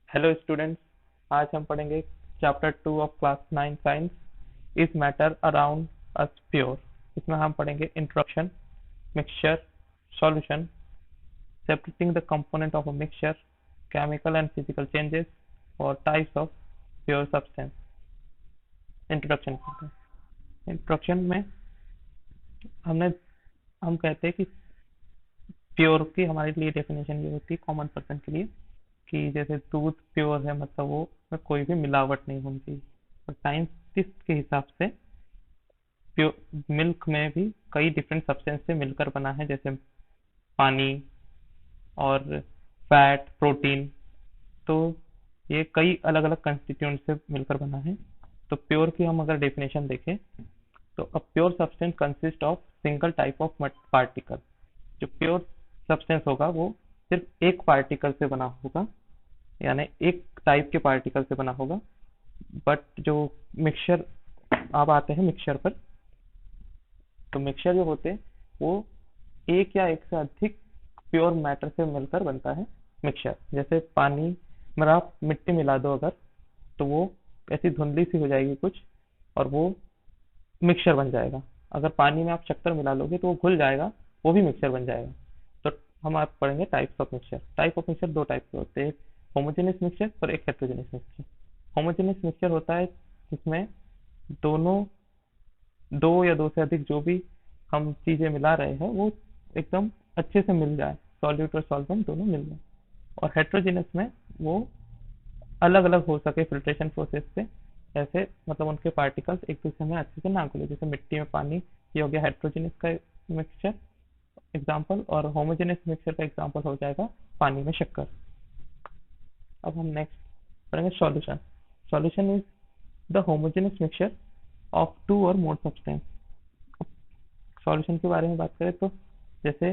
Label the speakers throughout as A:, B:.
A: Hello students. आज हम पढ़ेंगे chapter 2 of class 9 science is matter around us pure. इसमें हम पढ़ेंगे introduction, mixture, solution, separating the component of a mixture, chemical and physical changes और types of pure substance. Introduction करते हैं। Introduction में हमने हम कहते हैं कि प्योर की हमारे लिए डेफिनेशन ये होती है कॉमन पर्सन के लिए कि जैसे दूध प्योर है मतलब वो में कोई भी मिलावट नहीं होनी चाहिए। और साइंटिस्ट के हिसाब से प्योर मिल्क में भी कई डिफरेंट सब्सटेंस से मिलकर बना है, जैसे पानी और फैट, प्रोटीन। तो ये कई अलग अलग कंस्टिट्यूएंट से मिलकर बना है। तो प्योर की हम अगर डेफिनेशन देखें तो a pure substance consist of single type of particle. जो प्योर सब्सटेंस होगा वो सिर्फ एक पार्टिकल से बना होगा, यानी एक टाइप के पार्टिकल से बना होगा। बट जो मिक्सचर, अब आते हैं मिक्सचर पर। तो मिक्सचर जो होते हैं वो एक या एक से अधिक प्योर मैटर से मिलकर बनता है मिक्सचर। जैसे पानी में आप मिट्टी मिला दो अगर, तो वो ऐसी धुंधली सी हो जाएगी कुछ, और वो मिक्सचर बन जाएगा। अगर पानी में आप शक्कर मिला लोगे तो वो घुल जाएगा, वो भी मिक्सचर बन जाएगा। तो हम आप पढ़ेंगे types of mixture. Type of mixture दो टाइप के होते हैं, एक होमोजेनियस मिक्सचर और एक हेट्रोजेनियस मिक्सचर। होमोजेनियस मिक्सचर होता है जिसमें दोनों दो या दो से अधिक जो भी हम चीजें मिला रहे हैं वो एकदम अच्छे से मिल जाए, सॉल्यूट और सॉल्वेंट दोनों मिल जाए। और हेट्रोजेनियस में वो अलग अलग हो सके फिल्ट्रेशन प्रोसेस से, ऐसे मतलब उनके पार्टिकल्स एक दूसरे में अच्छे से ना घुले। जैसे मिट्टी में पानी, ये हो गया हेट्रोजेनियस का मिक्सचर एग्जाम्पल, और होमोजेनियस मिक्सचर का एग्जाम्पल हो जाएगा पानी में शक्कर। अब हम नेक्स्ट पढ़ेंगे solution. Solution is the homogeneous mixture of two or more substance. Solution के बारे में बात करें तो जैसे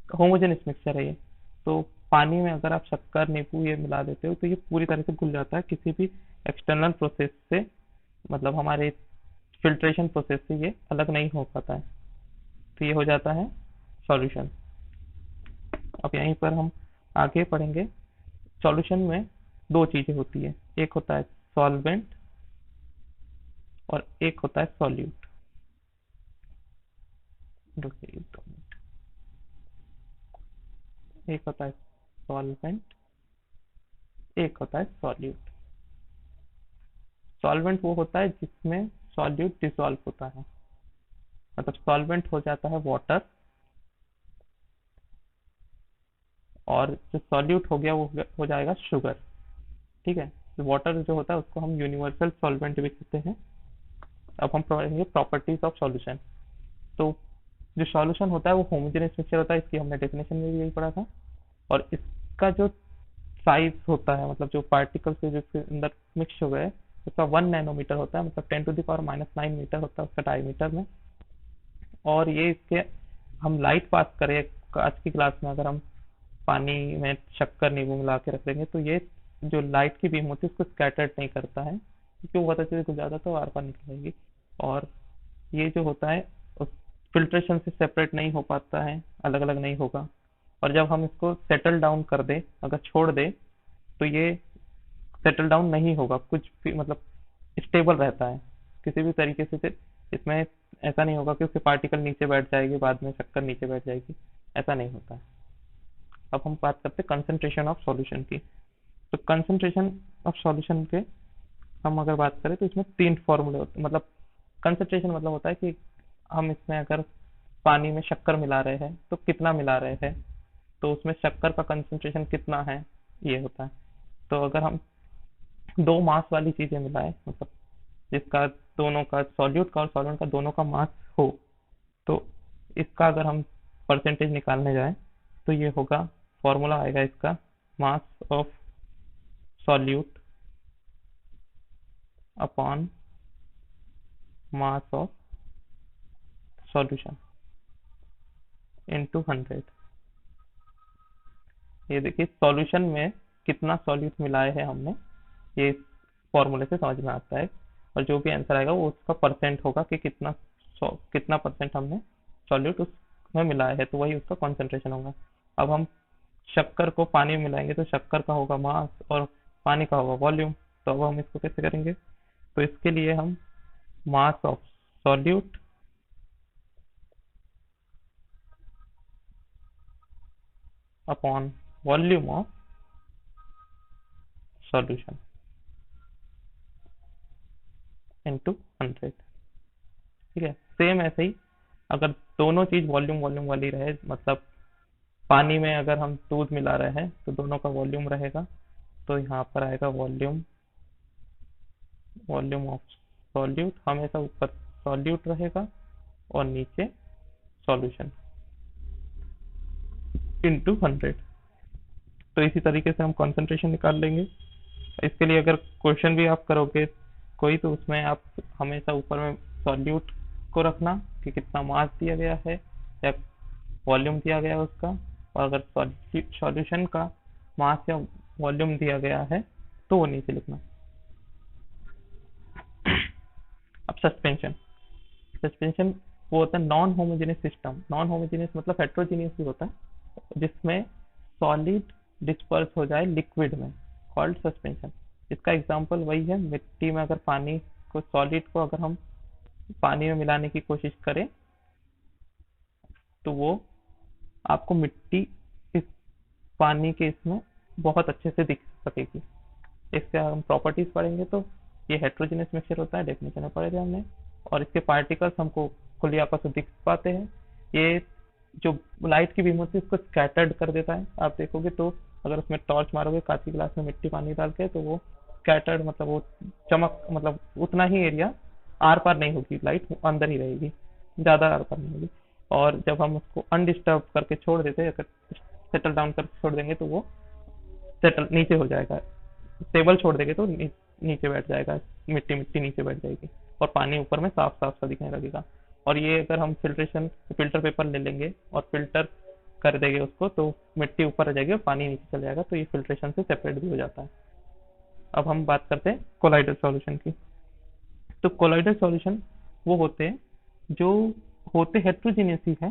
A: होमोजेनियस मिक्सचर है ये, तो पानी में अगर आप शक्कर, नींबू ये मिला देते हो तो ये पूरी तरह से घुल जाता है, किसी भी एक्सटर्नल प्रोसेस से, मतलब हमारे फिल्ट्रेशन प्रोसेस से ये अलग नहीं हो पाता है। तो ये हो जाता है सॉल्यूशन। अब यहीं पर हम आगे पढ़ेंगे। सॉल्यूशन में दो चीजें होती है, एक होता है सॉल्वेंट और एक होता है सॉल्यूट। एक होता है सॉल्वेंट, एक होता है सॉल्यूट। सॉल्वेंट वो होता है जिसमें सॉल्यूट डिसॉल्व होता है, मतलब सॉल्वेंट हो जाता है वाटर, और जो सॉल्यूट हो गया वो हो जाएगा शुगर। ठीक है, तो वाटर जो होता है उसको हम यूनिवर्सल सॉल्वेंट भी कहते हैं। अब हम पढ़ेंगे प्रॉपर्टीज ऑफ सॉल्यूशन। तो जो सॉल्यूशन होता है वो होमोजेनियस मिक्सचर होता है, इसकी हमने डेफिनेशन में भी यही पढ़ा था। और इसका जो साइज होता है, मतलब जो पार्टिकल से जिसके अंदर मिक्स हो गए, उसका 1 नैनोमीटर होता है, मतलब 10⁻⁹ मीटर होता है उसका डायमीटर में। और ये इसके हम लाइट पास करें आज की क्लास में, अगर हम पानी में शक्कर, नींबू मिला के रख देंगे तो ये जो लाइट की बीम होती है उसको स्कैटर्ड नहीं करता है, क्योंकि वो बहुत अच्छे से गुजर जाता है तो आर पार निकलेगी। और ये जो होता है उस फिल्ट्रेशन से सेपरेट नहीं हो पाता है, अलग अलग नहीं होगा। और जब हम इसको सेटल डाउन कर दे, अगर छोड़ दे, तो ये सेटल डाउन नहीं होगा कुछ भी, मतलब स्टेबल रहता है किसी भी तरीके से। इसमें ऐसा नहीं होगा कि उसके पार्टिकल नीचे बैठ जाएगी, बाद में शक्कर नीचे बैठ जाएगी, ऐसा नहीं होता है। अब हम बात करते हैं कंसंट्रेशन ऑफ सॉल्यूशन की। तो कंसंट्रेशन ऑफ सॉल्यूशन के हम अगर बात करें तो इसमें तीन फॉर्मूले होते हैं। मतलब कंसंट्रेशन मतलब होता है कि हम इसमें अगर पानी में शक्कर मिला रहे हैं तो कितना मिला रहे हैं, तो उसमें शक्कर का कंसंट्रेशन कितना है, ये होता है। तो अगर हम दो मास वाली चीजें मिलाएं, मतलब जिसका दोनों का, सॉल्यूट का और सॉल्वेंट का दोनों का मास हो, तो इसका अगर हम परसेंटेज निकालने जाएं तो ये होगा, फॉर्मूला आएगा इसका, mass of solute upon mass of solution into 100। ये देखिए सॉल्यूशन में कितना सॉल्यूट मिलाए हैं हमने, ये फॉर्मूले से समझ में आता है। और जो भी आंसर आएगा वो उसका परसेंट होगा कि कितना परसेंट हमने सॉल्यूट उसमें मिलाया है, तो वही उसका कॉन्सेंट्रेशन होगा। अब हम शक्कर को पानी में मिलाएंगे तो शक्कर का होगा मास, और पानी का होगा वॉल्यूम। तो अब हम इसको कैसे करेंगे? तो इसके लिए हम mass of solute upon volume of solution into 100। ठीक है, सेम ऐसे ही अगर दोनों चीज वॉल्यूम वॉल्यूम वाली रहे, मतलब पानी में अगर हम दूध मिला रहे हैं तो दोनों का वॉल्यूम रहेगा, तो यहाँ पर आएगा वॉल्यूम, वॉल्यूम ऑफ सॉल्यूट, हमेशा ऊपर सॉल्यूट रहेगा और नीचे सॉल्यूशन इनटू 100। तो इसी तरीके से हम कंसंट्रेशन निकाल लेंगे। इसके लिए अगर क्वेश्चन भी आप करोगे कोई, तो उसमें आप हमेशा ऊपर में सॉल्यूट को रखना कि कितना मास दिया गया है या वॉल्यूम दिया गया है उसका, और अगर सॉल्यूशन का मास या वॉल्यूम दिया गया है तो वो नीचे लिखना। अब सस्पेंशन, सस्पेंशन वो होता है non homogeneous system. Non homogeneous मतलब हेट्रोजीनियस भी होता है, जिसमें सॉलिड डिस्पर्स हो जाए लिक्विड में, कॉल्ड सस्पेंशन। इसका एग्जांपल वही है, मिट्टी में अगर पानी को, सॉलिड को अगर हम पानी में मिलाने की कोशिश करें तो वो आपको मिट्टी इस पानी के इसमें बहुत अच्छे से दिख सकेगी। इसके हम प्रॉपर्टीज पढ़ेंगे तो ये हेट्रोजेनियस मिक्सचर होता है, डेफिनेशन में पढ़े थे हमने। और इसके पार्टिकल्स हमको खुली आपस में दिख पाते हैं। ये जो लाइट की बीम होती है उसको स्कैटर्ड कर देता है। आप देखोगे तो अगर उसमें टॉर्च मारोगे कांच की गिलास में मिट्टी पानी डाल के, तो वो स्कैटर्ड मतलब वो चमक, मतलब उतना ही एरिया आर पार नहीं होगी, लाइट अंदर ही रहेगी, ज्यादा आर पार नहीं होगी। और जब हम उसको अनडिस्टर्ब करके छोड़ देते हैं, अगर सेटल डाउन करके छोड़ देंगे तो वो सेटल नीचे हो जाएगा। स्टेबल छोड़ देंगे तो नीचे बैठ जाएगा, मिट्टी मिट्टी नीचे बैठ जाएगी और पानी ऊपर में साफ साफ सा दिखने लगेगा। और ये अगर हम फिल्ट्रेशन फिल्टर पेपर ले लेंगे और फिल्टर कर देंगे उसको, तो मिट्टी ऊपर आ जाएगी और पानी नीचे चल जाएगा, तो ये फिल्ट्रेशन से सेपरेट भी हो जाता है। अब हम बात करते हैं कोलाइडल सॉल्यूशन की। तो कोलाइडल सॉल्यूशन वो होते हैं जो होते हेट्रोजीनियस ही है,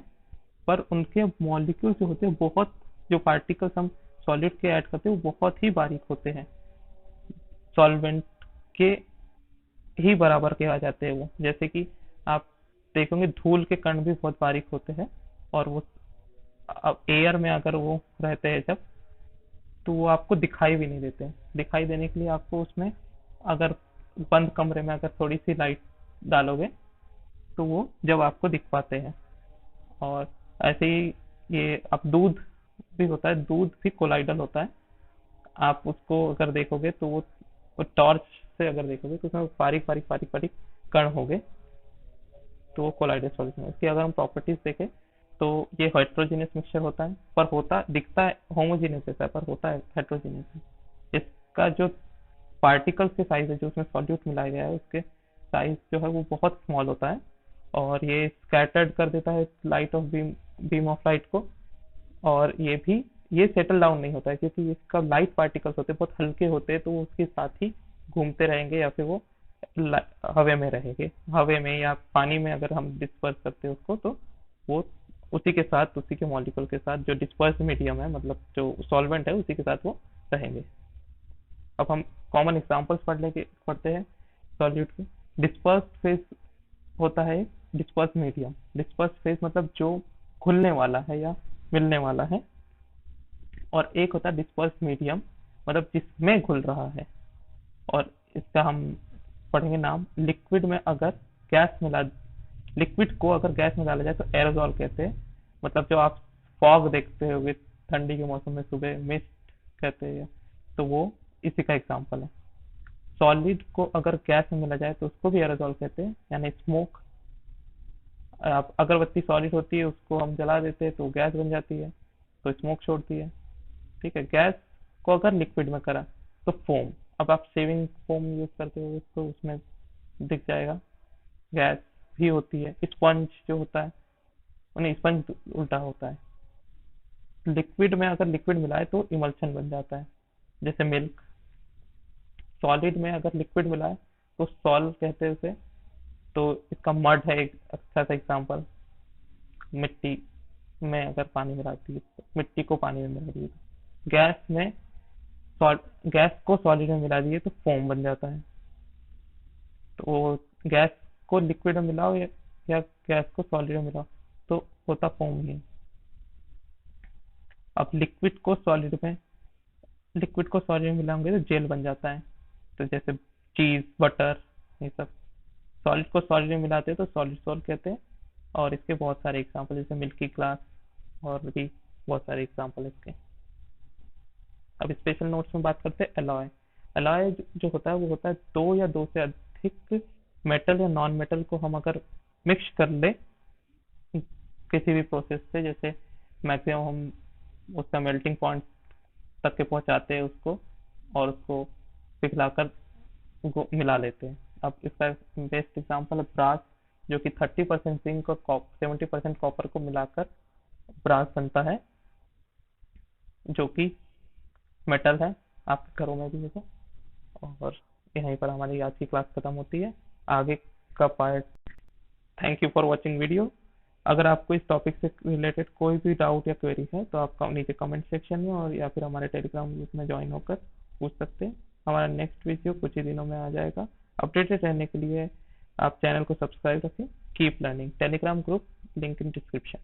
A: पर उनके मॉलिक्यूल जो होते हैं बहुत, जो पार्टिकल्स हम सॉलिड के ऐड करते हैं वो बहुत ही बारीक होते हैं, सॉल्वेंट के ही बराबर के आ जाते हैं वो। जैसे कि आप देखोगे धूल के कण भी बहुत बारीक होते हैं, और वो अब एयर में अगर वो रहते हैं जब, तो वो आपको दिखाई भी नहीं देते। दिखाई देने के लिए आपको उसमें अगर बंद कमरे में अगर थोड़ी सी लाइट डालोगे तो वो जब आपको दिख पाते हैं। और ऐसे ही ये अब दूध भी होता है, दूध भी कोलाइडल होता है। आप उसको अगर देखोगे तो वो टॉर्च से अगर देखोगे तो उसमें बारीक बारीक बारीक बारीक कण होंगे, तो वो कोलाइडल सॉल्यूशन है। इसकी अगर हम प्रॉपर्टीज देखें तो ये हेट्रोजीनियस मिक्सचर होता है, पर होता दिखता है होमोजीनियस जैसा है, पर होता है हेट्रोजीनियस है। इसका जो पार्टिकल्स के साइज है, जो उसमें सॉल्यूट मिलाया गया है उसके साइज जो है वो बहुत स्मॉल होता है, और ये स्कैटर्ड कर देता है light of beam of light को। और ये भी ये सेटल डाउन नहीं होता है, क्योंकि इसका लाइट पार्टिकल्स होते हैं बहुत हल्के होते हैं, तो वो उसके साथ ही घूमते रहेंगे या फिर वो हवे में रहेंगे। हवे में या पानी में अगर हम डिस्पर्स करते हैं उसको, तो वो उसी के साथ, उसी के मॉलिक्यूल के साथ, जो डिस्पर्स मीडियम है मतलब जो सॉल्वेंट है उसी के साथ वो रहेंगे। अब हम कॉमन एग्जांपल्स पढ़ते हैं सॉल्यूट के। डिस्पर्स फेज होता है, डिस्पर्स मीडियम। डिस्पर्स फेज मतलब जो घुलने वाला है या मिलने वाला है, और एक होता है डिस्पर्स मीडियम मतलब जिसमें घुल रहा है। और इसका हम पढ़ेंगे नाम। लिक्विड में अगर गैस मिला लिक्विड को अगर गैस में डाला जाए तो एरोजॉल कहते हैं। मतलब जो आप फॉग देखते होगे ठंडी के मौसम में सुबह, मिस्ट कहते हैं, तो वो इसी का एग्जांपल है। सॉलिड को अगर गैस में मिला जाए तो उसको भी एरोजॉल कहते हैं, यानी स्मोक। आप अगरबत्ती सॉलिड होती है, उसको हम जला देते हैं तो गैस बन जाती है, तो स्मोक छोड़ती है। ठीक है, गैस को अगर लिक्विड में करा तो फोम। अब आप शेविंग फोम यूज करते हो तो उसमें दिख जाएगा, गैस भी होती है। स्पंज जो होता है, नहीं स्पंज उल्टा होता है। लिक्विड में अगर लिक्विड मिलाए तो इमल्शन बन जाता है, जैसे मिल्क। सॉलिड में अगर लिक्विड मिलाए तो सॉल कहते हैं उसे। तो इसका मड है एक अच्छा सा एग्जांपल। मिट्टी में अगर पानी मिलाती है, मिट्टी को पानी में मिला दी, गैस में गैस को सॉलिड में मिला दिए तो फोम बन जाता है। तो गैस को लिक्विड में मिलाओ या गैस को सॉलिड में मिलाओ तो होता फोम ही। अब लिक्विड को सॉलिड में मिलाओगे तो जेल बन जाता है। तो जैसे चीज, बटर, ये सब सॉलिड को सॉलिड में मिलाते हैं तो सॉलिड सॉल्ट कहते हैं। और इसके बहुत सारे एग्जांपल जैसे मिल्की ग्लास और भी बहुत सारे एग्जांपल इसके। अब स्पेशल नोट्स में बात करते हैं एलॉय। एलॉय जो होता है वो होता है दो या दो से अधिक मेटल या नॉन मेटल को हम अगर मिक्स कर ले किसी भी प्रोसेस से, जैसे मैक्सिमम हम उसका मेल्टिंग पॉइंट तक के पहुंचाते हैं उसको और उसको पिघलाकर मिला लेते हैं। अब इसका बेस्ट एग्जांपल है ब्रास, जो कि 30% जिंक और 70% कॉपर को मिलाकर ब्रास बनता है, जो कि मेटल है। आपके घरों में भी होगा। और यहीं पर हमारी आज की क्लास खत्म होती है। आगे का part. Thank you for watching video. अगर आपको इस टॉपिक से रिलेटेड कोई भी डाउट या क्वेरी है तो आप नीचे कमेंट सेक्शन में और या फिर हमारे टेलीग्राम ग्रुप में ज्वाइन होकर पूछ सकते हैं। हमारा नेक्स्ट वीडियो कुछ ही दिनों में आ जाएगा। अपडेटेड रहने के लिए आप चैनल को सब्सक्राइब रखें। Keep learning. Telegram group link in description.